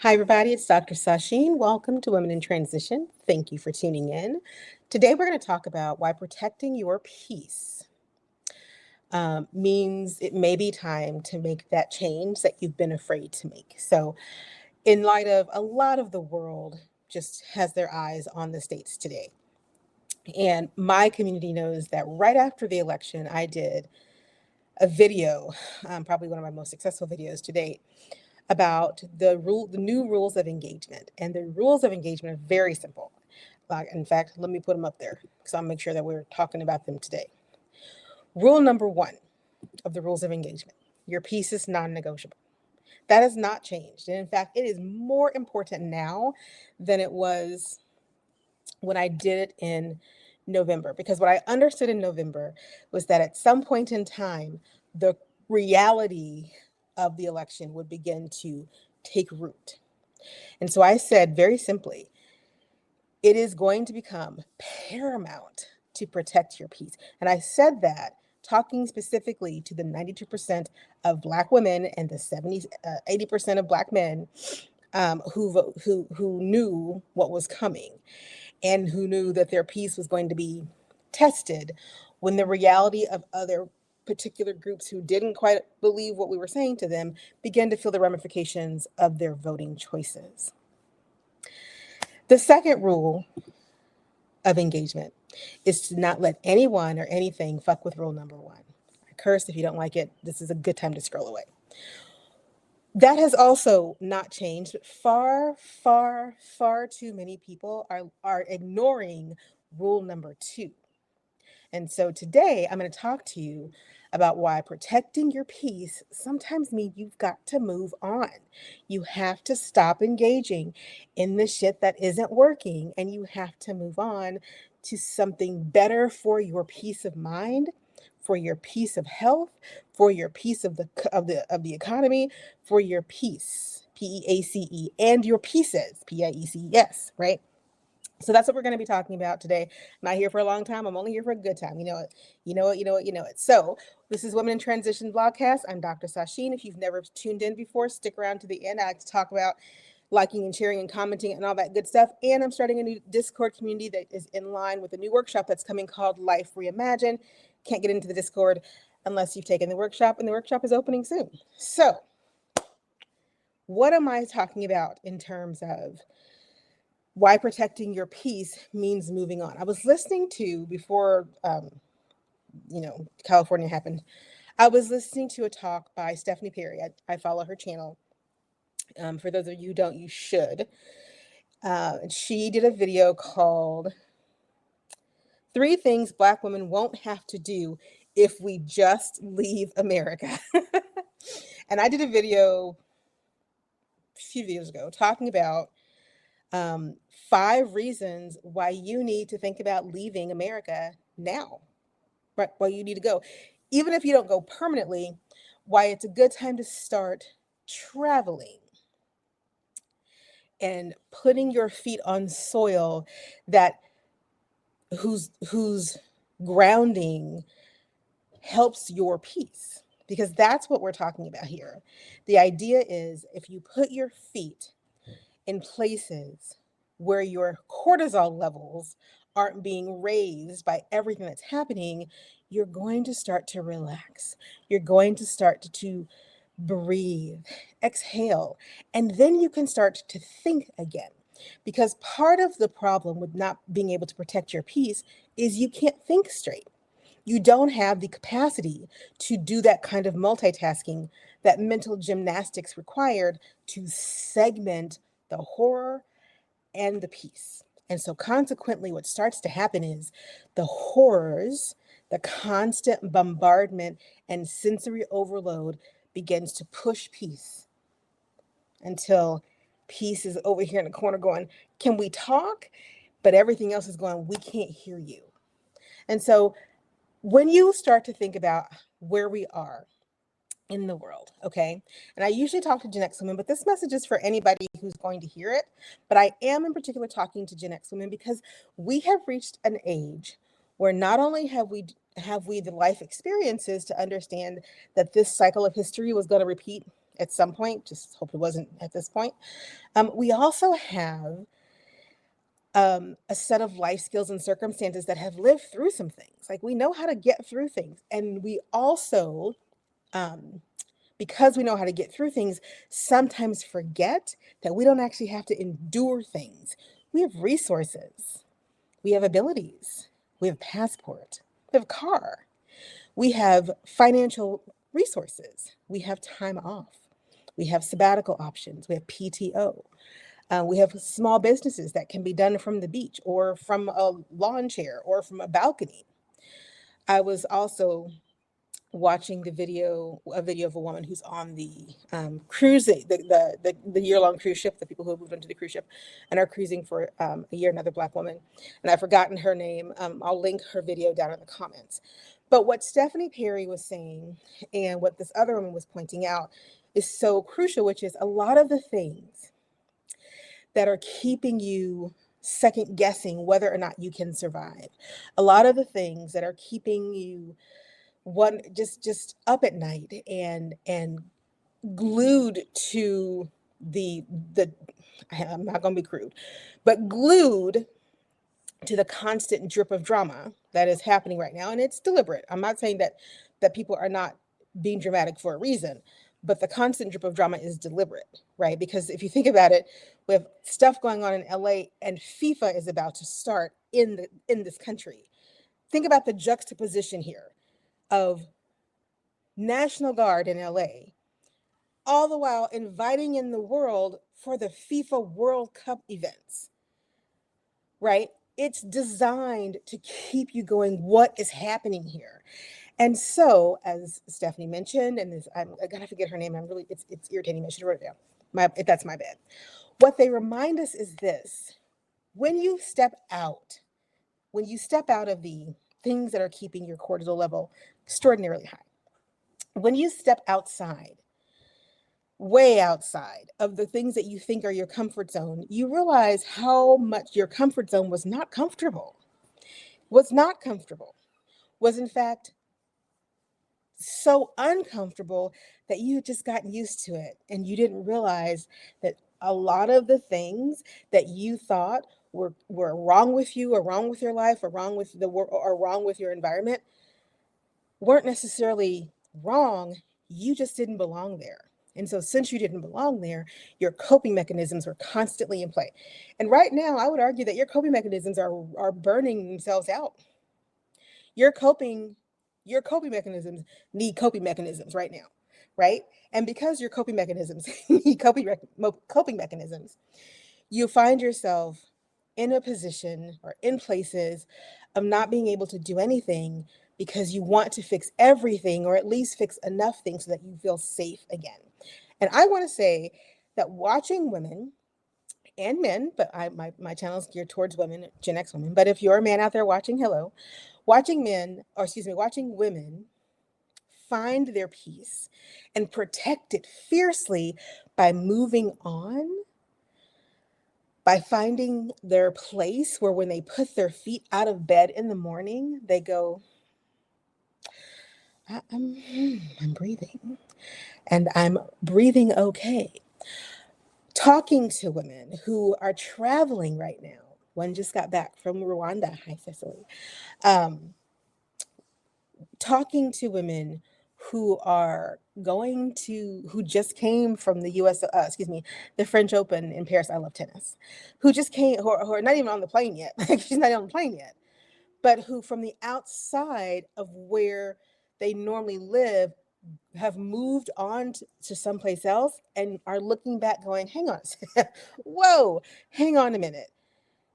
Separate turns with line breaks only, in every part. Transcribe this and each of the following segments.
Hi, everybody. It's Dr. Sasheen. Welcome to Women in Transition. Thank you for tuning in. Today, we're going to talk about why protecting your peace means it may be time to make that change that you've been afraid to make. So, in light of a lot of the world just has their eyes on the states today. And my community knows that right after the election, I did a video, probably one of my most successful videos to date, about the new rules of engagement. And the rules of engagement are very simple. In fact, let me put them up there because I'll make sure that we're talking about them today. Rule number one of the rules of engagement: your peace is non-negotiable. That has not changed. And in fact, it is more important now than it was when I did it in November. Because what I understood in November was that at some point in time, the reality of the election would begin to take root. And so I said very simply, it is going to become paramount to protect your peace. And I said that talking specifically to the 92% of Black women and the 80% of Black men who knew what was coming and who knew that their peace was going to be tested when the reality of other particular groups who didn't quite believe what we were saying to them began to feel the ramifications of their voting choices. The second rule of engagement is to not let anyone or anything fuck with rule number one. I curse if you don't like it. This is a good time to scroll away. That has also not changed, but far too many people are ignoring rule number two. And so today I'm going to talk to you about why protecting your peace sometimes means you've got to move on. You have to stop engaging in the shit that isn't working, and you have to move on to something better for your peace of mind, for your peace of health, for your peace of the economy, for your peace, PEACE, and your pieces, PIECES, right? So that's what we're going to be talking about today. I'm not here for a long time. I'm only here for a good time. You know it. You know it. You know it. You know it. So this is Women in Transition Vlogcast. I'm Dr. Sasheen. If you've never tuned in before, stick around to the end. I like to talk about liking and sharing and commenting and all that good stuff. And I'm starting a new Discord community that is in line with a new workshop that's coming called Life Reimagined. Can't get into the Discord unless you've taken the workshop, and the workshop is opening soon. So what am I talking about in terms of why protecting your peace means moving on? I was listening to, before California happened, I was listening to a talk by Stephanie Perry. I follow her channel. For those of you who don't, you should. She did a video called Three Things Black Women Won't Have to Do If We Just Leave America. And I did a video a few years ago talking about 5 reasons why you need to think about leaving America now, right? Why you need to go. Even if you don't go permanently, why it's a good time to start traveling and putting your feet on soil that whose grounding helps your peace. Because that's what we're talking about here. The idea is if you put your feet in places where your cortisol levels aren't being raised by everything that's happening, you're going to start to relax. You're going to start to breathe, exhale, and then you can start to think again. Because part of the problem with not being able to protect your peace is you can't think straight. You don't have the capacity to do that kind of multitasking, that mental gymnastics required to segment the horror and the peace. And so consequently, what starts to happen is the horrors, the constant bombardment and sensory overload begins to push peace until peace is over here in the corner going, can we talk? But everything else is going, we can't hear you. And so when you start to think about where we are in the world, okay? And I usually talk to Gen X women, but this message is for anybody who's going to hear it. But I am in particular talking to Gen X women because we have reached an age where not only have we the life experiences to understand that this cycle of history was going to repeat at some point, just hope it wasn't at this point. We also have a set of life skills and circumstances that have lived through some things. Like we know how to get through things. And we also, because we know how to get through things, sometimes forget that we don't actually have to endure things. We have resources, we have abilities, we have passport, we have a car, we have financial resources, we have time off, we have sabbatical options, we have PTO. We have small businesses that can be done from the beach or from a lawn chair or from a balcony. I was also watching a video of a woman who's on the cruise, the year-long cruise ship, the people who have moved onto the cruise ship and are cruising for a year, another Black woman. And I've forgotten her name. I'll link her video down in the comments. But what Stephanie Perry was saying and what this other woman was pointing out is so crucial, which is a lot of the things that are keeping you second guessing whether or not you can survive. A lot of the things that are keeping you just up at night and glued to the I'm not going to be crude, but glued to the constant drip of drama that is happening right now. And it's deliberate. I'm not saying that people are not being dramatic for a reason, but the constant drip of drama is deliberate, right? Because if you think about it, we have stuff going on in LA and FIFA is about to start in this country. Think about the juxtaposition here of National Guard in LA, all the while inviting in the world for the FIFA World Cup events, right? It's designed to keep you going, what is happening here? And so, as Stephanie mentioned, and this, I gotta forget her name. It's irritating. I should have wrote it down. That's my bad. What they remind us is this: when you step out of the things that are keeping your cortisol level extraordinarily high, when you step outside, way outside of the things that you think are your comfort zone, you realize how much your comfort zone was not comfortable, was in fact so uncomfortable that you had just gotten used to it. And you didn't realize that a lot of the things that you thought were wrong with you or wrong with your life or wrong with the world or wrong with your environment weren't necessarily wrong. You just didn't belong there. And so since you didn't belong there, your coping mechanisms were constantly in play. And right now, I would argue that your coping mechanisms are burning themselves out. Your coping mechanisms need coping mechanisms right now, right? And because your coping mechanisms need coping mechanisms, you find yourself in a position or in places of not being able to do anything because you want to fix everything or at least fix enough things so that you feel safe again. And I want to say that watching women and men, but my channel is geared towards women, Gen X women. But if you're a man out there watching, hello, watching women find their peace and protect it fiercely by moving on, by finding their place where when they put their feet out of bed in the morning, they go, I'm breathing and I'm breathing okay. Talking to women who are traveling right now. One just got back from Rwanda. Hi, Cecily. Talking to women who just came from the the French Open in Paris. I love tennis. Who just came, who are not even on the plane yet. Like she's not on the plane yet, but who from the outside of where they normally live have moved on to someplace else and are looking back going, hang on, whoa, hang on a minute.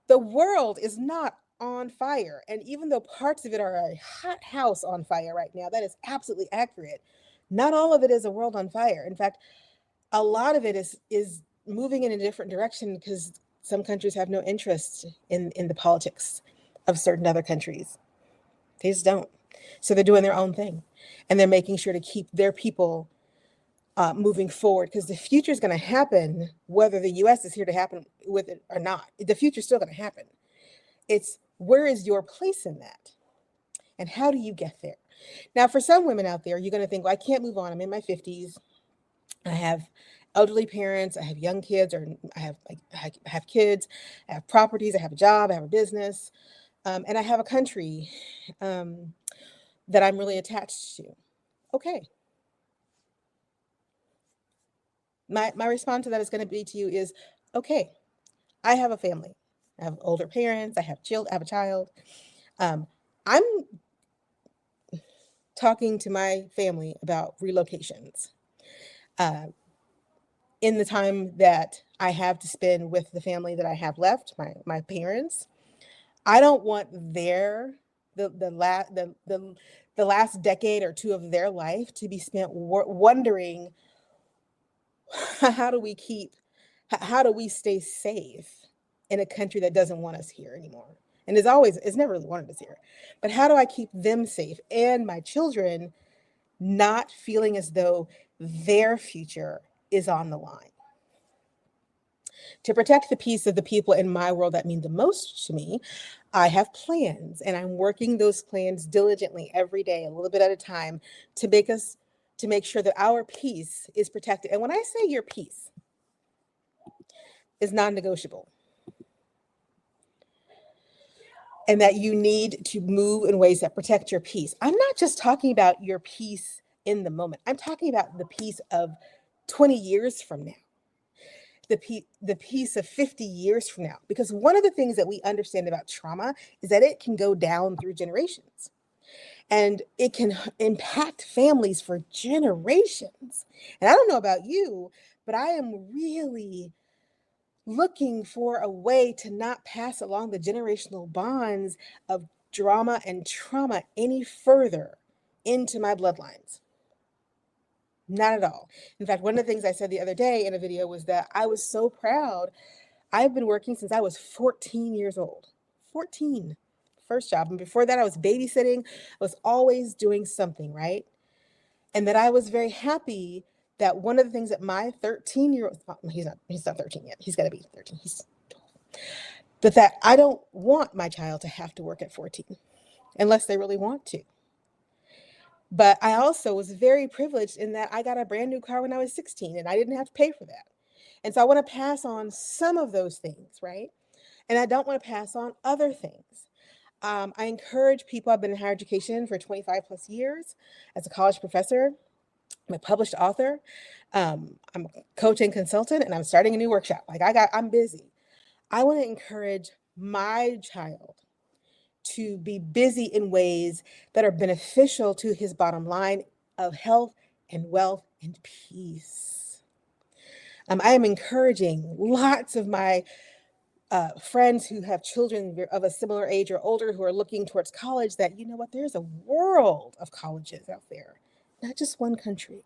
The world is not on fire. And even though parts of it are a hot house on fire right now, that is absolutely accurate. Not all of it is a world on fire. In fact, a lot of it is moving in a different direction because some countries have no interest in the politics of certain other countries. They just don't. So they're doing their own thing. And they're making sure to keep their people moving forward, because the future is going to happen whether the US is here to happen with it or not. The future is still going to happen. It's where is your place in that? And how do you get there? Now, for some women out there, you're going to think, well, I can't move on. I'm in my 50s. I have elderly parents, I have young kids, or I have kids, I have properties, I have a job, I have a business, and I have a country um, that I'm really attached to. Okay, my response to that is going to be to you is, okay, I have a family, I have older parents, I have a child. Um, I'm talking to my family about relocations. Uh, in the time that I have to spend with the family that I have left, my parents, I don't want the last decade or two of their life to be spent wondering how do we keep how do we stay safe in a country that doesn't want us here anymore, and it's never really wanted us here, but how do I keep them safe and my children not feeling as though their future is on the line? To protect the peace of the people in my world that mean the most to me, I have plans and I'm working those plans diligently every day, a little bit at a time, to make sure that our peace is protected. And when I say your peace is non-negotiable and that you need to move in ways that protect your peace, I'm not just talking about your peace in the moment. I'm talking about the peace of 20 years from now, the piece of 50 years from now. Because one of the things that we understand about trauma is that it can go down through generations and it can impact families for generations. And I don't know about you, but I am really looking for a way to not pass along the generational bonds of drama and trauma any further into my bloodlines. Not at all. In fact, one of the things I said the other day in a video was that I was so proud. I've been working since I was 14 years old. 14, first job. And before that, I was babysitting. I was always doing something, right? And that I was very happy that one of the things that my 13-year-old, he's not 13 yet. He's got to be 13. But that I don't want my child to have to work at 14 unless they really want to. But I also was very privileged in that I got a brand new car when I was 16 and I didn't have to pay for that. And so I want to pass on some of those things, right? And I don't want to pass on other things. I encourage people. I've been in higher education for 25 plus years as a college professor. I'm a published author. I'm a coach and consultant, and I'm starting a new workshop. I'm busy. I want to encourage my child to be busy in ways that are beneficial to his bottom line of health and wealth and peace. I am encouraging lots of my friends who have children of a similar age or older who are looking towards college that, you know what, there's a world of colleges out there, not just one country.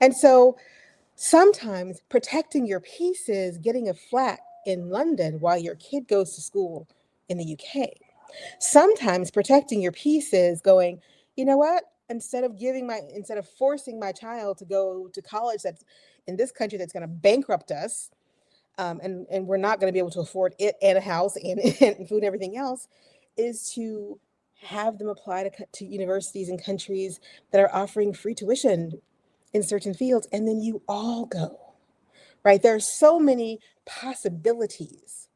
And so sometimes protecting your peace is getting a flat in London while your kid goes to school in the UK. Sometimes protecting your peace is going, you know what, instead of forcing my child to go to college that's in this country that's going to bankrupt us, and we're not going to be able to afford it and a house and, and food and everything else, is to have them apply to universities and countries that are offering free tuition in certain fields, and then you all go, right? There are so many possibilities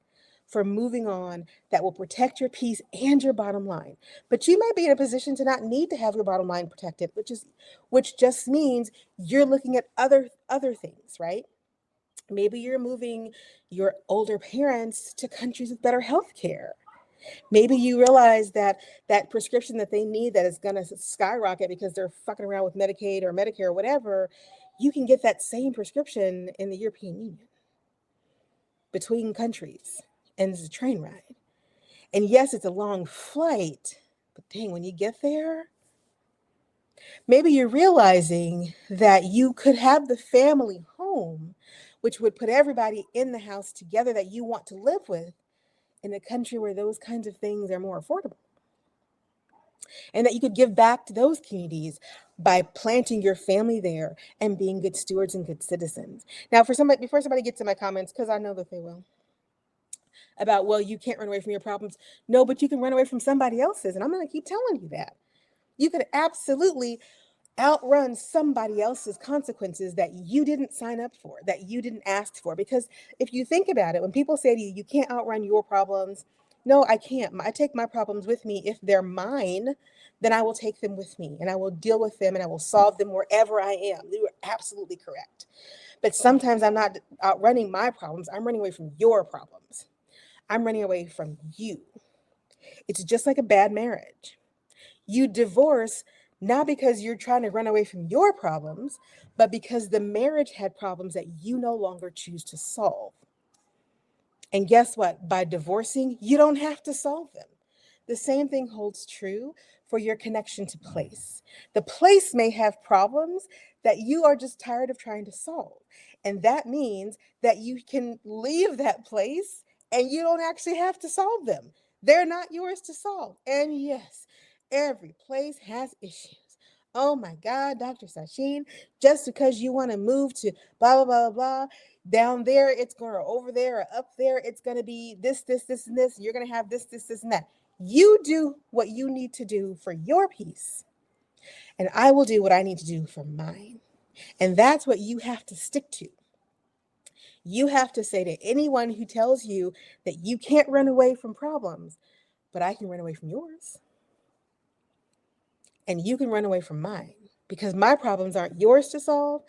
for moving on that will protect your peace and your bottom line. But you might be in a position to not need to have your bottom line protected, which just means you're looking at other things, right? Maybe you're moving your older parents to countries with better health care. Maybe you realize that that prescription that they need that is going to skyrocket because they're fucking around with Medicaid or Medicare or whatever, you can get that same prescription in the European Union between countries. And it's a train ride. And yes, it's a long flight, but dang, when you get there, maybe you're realizing that you could have the family home, which would put everybody in the house together that you want to live with in a country where those kinds of things are more affordable. And that you could give back to those communities by planting your family there and being good stewards and good citizens. Now, before somebody gets to my comments, because I know that they will, about, well, you can't run away from your problems. No, but you can run away from somebody else's. And I'm going to keep telling you that. You could absolutely outrun somebody else's consequences that you didn't sign up for, that you didn't ask for. Because if you think about it, when people say to you, you can't outrun your problems, no, I can't. I take my problems with me. If they're mine, then I will take them with me and I will deal with them and I will solve them wherever I am. You are absolutely correct. But sometimes I'm not outrunning my problems. I'm running away from your problems. I'm running away from you. It's just like a bad marriage. You divorce not because you're trying to run away from your problems, but because the marriage had problems that you no longer choose to solve. And guess what? By divorcing, you don't have to solve them. The same thing holds true for your connection to place. The place may have problems that you are just tired of trying to solve. And that means that you can leave that place and you don't actually have to solve them. They're not yours to solve. And yes, every place has issues. Oh my God, Dr. Sasheen, just because you want to move to blah, blah, blah, blah, down there, it's going to over there or up there, it's going to be this, and this. You're going to have this, and that. You do what you need to do for your peace, and I will do what I need to do for mine. And that's what you have to stick to. You have to say to anyone who tells you that you can't run away from problems, but I can run away from yours. And you can run away from mine because my problems aren't yours to solve,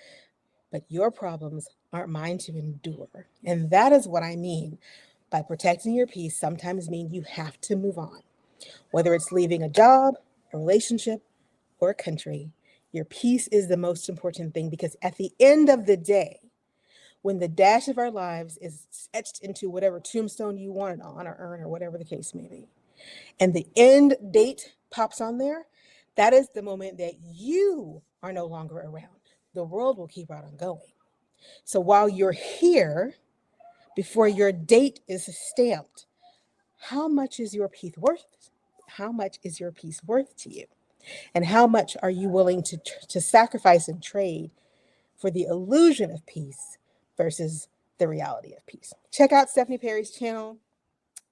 but your problems aren't mine to endure. And that is what I mean by protecting your peace sometimes mean you have to move on. Whether it's leaving a job, a relationship, or a country, your peace is the most important thing because at the end of the day, when the dash of our lives is etched into whatever tombstone you want it on or urn or whatever the case may be, and the end date pops on there, that is the moment that you are no longer around. The world will keep right on going. So while you're here, before your date is stamped, how much is your peace worth? How much is your peace worth to you? And how much are you willing to sacrifice and trade for the illusion of peace versus the reality of peace? Check out Stephanie Perry's channel.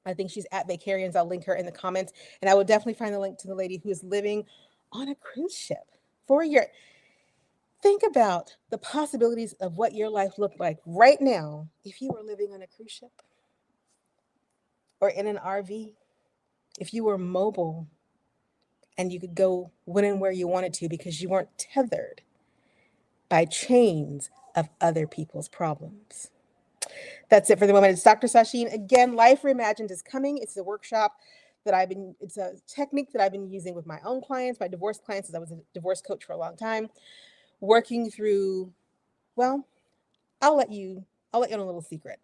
I think she's at Vacarians. I'll link her in the comments. And I will definitely find the link to the lady who is living on a cruise ship for a year. Think about the possibilities of what your life looked like right now if you were living on a cruise ship or in an RV, if you were mobile and you could go when and where you wanted to because you weren't tethered by chains of other people's problems. That's it for the moment. It's Dr. Sasheen. Again, Life Reimagined is coming. It's a workshop it's a technique that I've been using with my own clients, my divorce clients, as I was a divorce coach for a long time, working through, well, I'll let you know a little secret.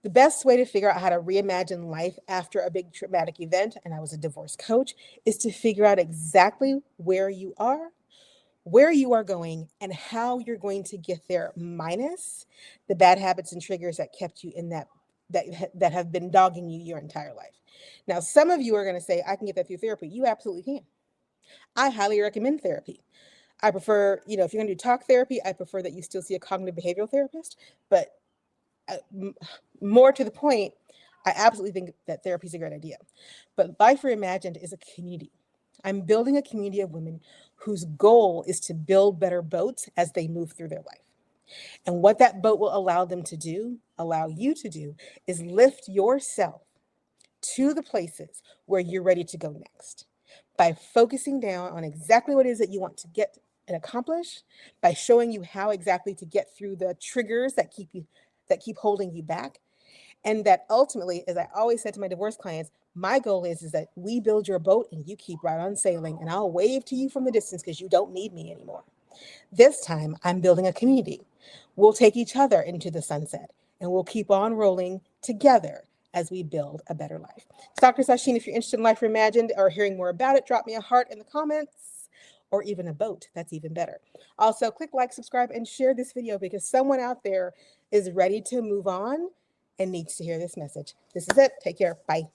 The best way to figure out how to reimagine life after a big traumatic event, and I was a divorce coach, is to figure out exactly where you are going, and how you're going to get there, minus the bad habits and triggers that kept you in that have been dogging you your entire life. Now, some of you are going to say, I can get that through therapy. You absolutely can. I highly recommend therapy. I prefer, if you're going to do talk therapy, I prefer that you still see a cognitive behavioral therapist. But more to the point, I absolutely think that therapy is a great idea. But Life Reimagined is a community. I'm building a community of women whose goal is to build better boats as they move through their life. And what that boat will allow you to do, is lift yourself to the places where you're ready to go next by focusing down on exactly what it is that you want to get and accomplish, by showing you how exactly to get through the triggers that keep holding you back. And that ultimately, as I always said to my divorce clients, my goal is that we build your boat and you keep right on sailing, and I'll wave to you from the distance because you don't need me anymore. This time, I'm building a community. We'll take each other into the sunset, and we'll keep on rolling together as we build a better life. It's Dr. Sasheen. If you're interested in Life Reimagined or hearing more about it, drop me a heart in the comments, or even a boat. That's even better. Also, click like, subscribe, and share this video because someone out there is ready to move on and needs to hear this message. This is it. Take care. Bye.